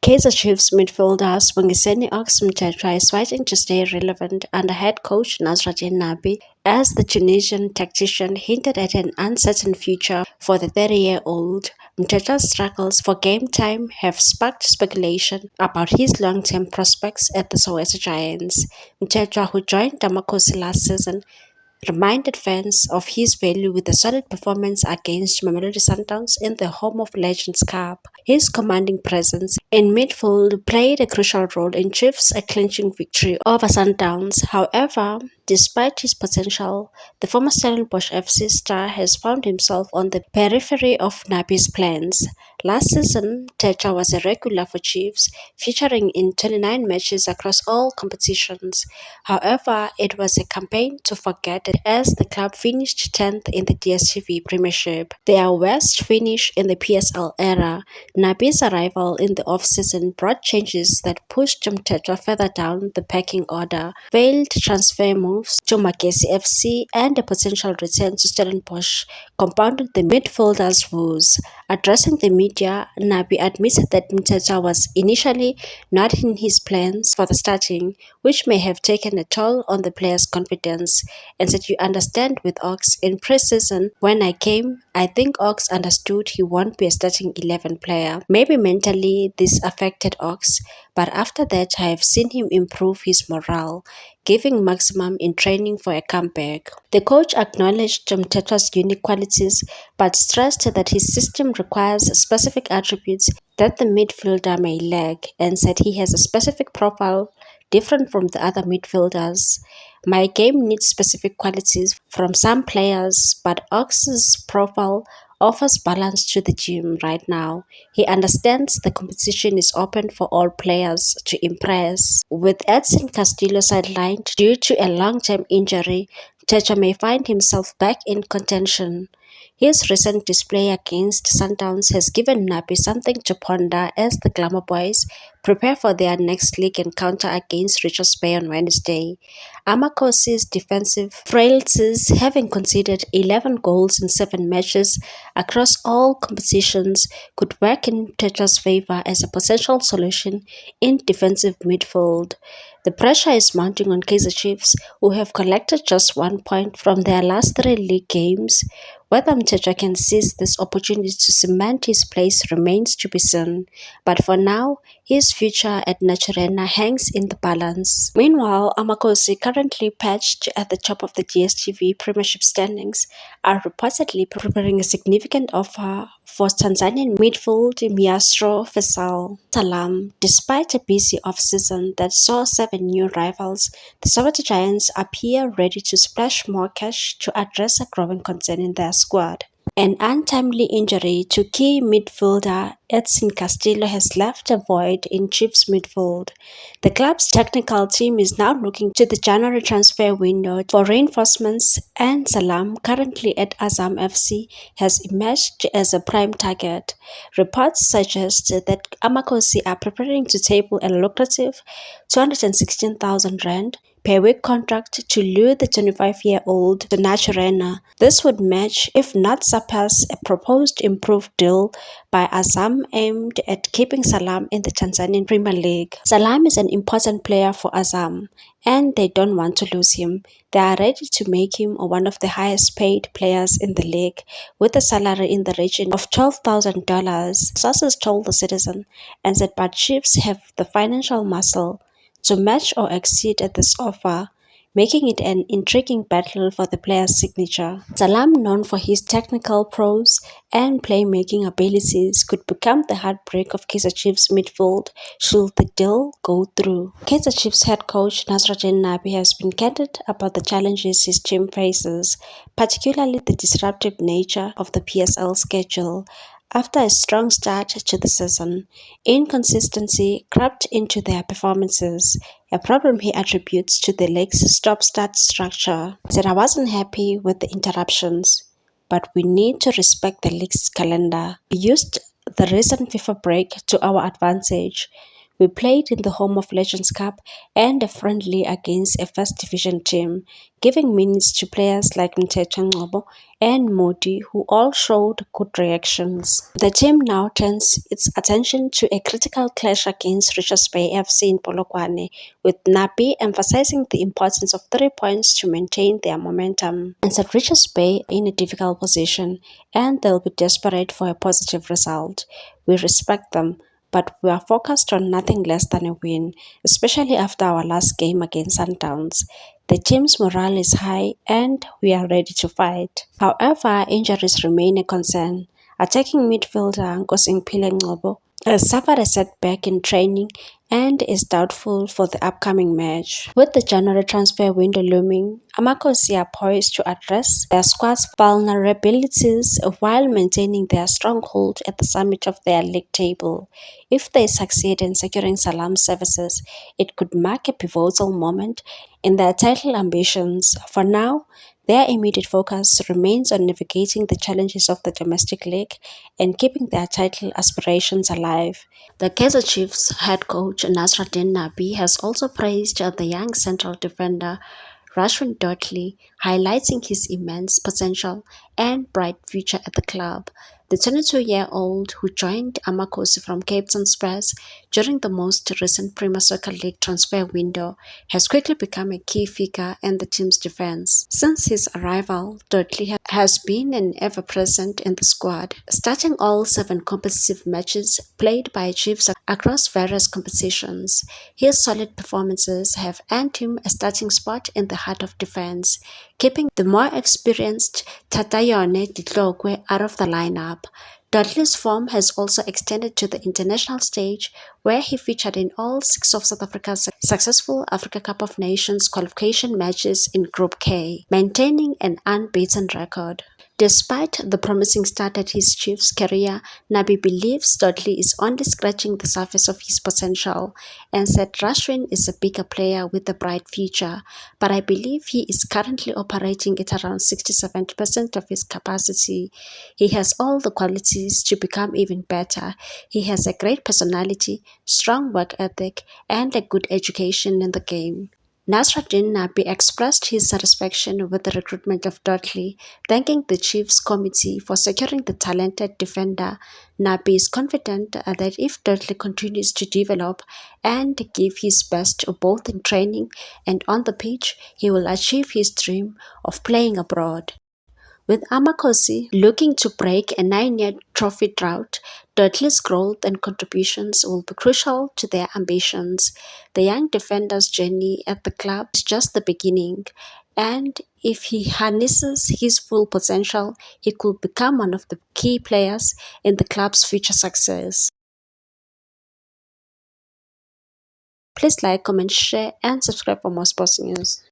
Kaizer Chiefs midfielder Swangiseni Ox Mthetjwa is fighting to stay relevant under head coach Nasruddin Nabi, as the Tunisian tactician hinted at an uncertain future for the 30-year-old. Mthetjwa's struggles for game time have sparked speculation about his long-term prospects at the Soweto Giants. Mthetjwa, who joined Damakosi last season, reminded fans of his value with a solid performance against Mamelodi Sundowns in the Home of Legends Cup. His commanding presence in midfield played a crucial role in Chiefs' clinching victory over Sundowns. However, despite his potential, the former Stellenbosch FC star has found himself on the periphery of Nabi's plans. Last season, Mthetjwa was a regular for Chiefs, featuring in 29 matches across all competitions. However, it was a campaign to forget as the club finished 10th in the DStv Premiership, their worst finish in the PSL era. Nabi's arrival in the off-season brought changes that pushed Mthetjwa further down the pecking order. Failed transfer moves to Magesi FC and a potential return to Stellenbosch compounded the midfielder's woes. Addressing the media, Nabi admitted that Mthetjwa was initially not in his plans for the starting, which may have taken a toll on the player's confidence, and said, "You understand, with Ox, in pre-season, when I came, I think Ox understood he won't be a starting 11 player. Maybe mentally this affected Ox, but after that I have seen him improve his morale, giving maximum in training for a comeback." The coach acknowledged Mthetjwa's unique qualities, but stressed that his system requires specific attributes that the midfielder may lack, and said he has a specific profile different from the other midfielders. "My game needs specific qualities from some players, but Ox's profile offers balance to the gym right now. He understands the competition is open for all players to impress." With Edson Castillo sidelined due to a long-term injury, Mthetjwa may find himself back in contention. His recent display against Sundowns has given Nabi something to ponder as the Glamour Boys prepare for their next league encounter against Richards Bay on Wednesday. Amakosi's defensive frailties, having conceded 11 goals in 7 matches across all competitions, could work in Mthetjwa's favor as a potential solution in defensive midfield. The pressure is mounting on Kaizer Chiefs, who have collected just 1 point from their last 3 league games. Whether Mthetjwa can seize this opportunity to cement his place remains to be seen, but for now, his future at Naturena hangs in the balance. Meanwhile, Amakosi, currently perched at the top of the DStv Premiership standings, are reportedly preparing a significant offer for Tanzanian midfield Miastro Faisal Salam. Despite a busy off-season that saw 7 new rivals, the Soweto Giants appear ready to splash more cash to address a growing concern in their squad. An untimely injury to key midfielder Edson Castillo has left a void in Chiefs midfield. The club's technical team is now looking to the January transfer window for reinforcements, and Salam, currently at Azam FC, has emerged as a prime target. Reports suggest that Amakosi are preparing to table a lucrative 216,000 rand per week contract to lure the 25-year-old to Naturena. This would match, if not surpass, a proposed improved deal by Azam aimed at keeping Salam in the Tanzanian Premier League. Salam is an important player for Azam, and they don't want to lose him. They are ready to make him one of the highest paid players in the league, with a salary in the region of $12,000, sources told the Citizen, and said, but Chiefs have the financial muscle to match or exceed this offer, making it an intriguing battle for the player's signature. Salam, known for his technical prowess and playmaking abilities, could become the heartbreak of Kaizer Chiefs midfield should the deal go through. Kaizer Chiefs head coach Nasruddin Nabi has been candid about the challenges his team faces, particularly the disruptive nature of the PSL schedule. After a strong start to the season, inconsistency crept into their performances, a problem he attributes to the league's stop-start structure. He said, "I wasn't happy with the interruptions, but we need to respect the league's calendar. We used the recent FIFA break to our advantage. We played in the Home of Legends Cup and a friendly against a First Division team, giving minutes to players like Mtecha Ngobo and Modi, who all showed good reactions. The team now turns its attention to a critical clash against Richards Bay FC in Polokwane, with Napi emphasizing the importance of 3 points to maintain their momentum. And St. Richards Bay in a difficult position, and they'll be desperate for a positive result. We respect them, but we are focused on nothing less than a win, especially after our last game against Sundowns. The team's morale is high and we are ready to fight. However, injuries remain a concern. Attacking midfielder Nkosingphile Ngcobo has suffered a setback in training and is doubtful for the upcoming match. With the January transfer window looming, Amakhosi are poised to address their squad's vulnerabilities while maintaining their stronghold at the summit of their league table. If they succeed in securing Salam services, it could mark a pivotal moment in their title ambitions. For now, their immediate focus remains on navigating the challenges of the domestic league and keeping their title aspirations alive. The Kaizer Chiefs head coach Nasruddin Nabi has also praised the young central defender Rashford Dudley, highlighting his immense potential and bright future at the club. The 22-year-old, who joined Amakosi from Cape Town Spurs during the most recent Premier Soccer League transfer window, has quickly become a key figure in the team's defense. Since his arrival, Dudley has been an ever-present in the squad, starting all 7 competitive matches played by Chiefs across various competitions. His solid performances have earned him a starting spot in the heart of defense, keeping the more experienced Tatayone Ditlokwe out of the lineup. Dudley's form has also extended to the international stage, where he featured in all 6 of South Africa's successful Africa Cup of Nations qualification matches in Group K, maintaining an unbeaten record. Despite the promising start at his Chiefs career, Nabi believes Dudley is only scratching the surface of his potential and said Rashwin is a bigger player with a bright future, but I believe he is currently operating at around 60-70% of his capacity. He has all the qualities to become even better. He has a great personality, strong work ethic, and a good education in the game. Nasruddin Nabi expressed his satisfaction with the recruitment of Dudley, thanking the Chiefs committee for securing the talented defender. Nabi is confident that if Dudley continues to develop and give his best both in training and on the pitch, he will achieve his dream of playing abroad. With Amakosi looking to break a 9-year trophy drought, Dudley's growth and contributions will be crucial to their ambitions. The young defender's journey at the club is just the beginning, and if he harnesses his full potential, he could become one of the key players in the club's future success. Please like, comment, share, and subscribe for more sports news.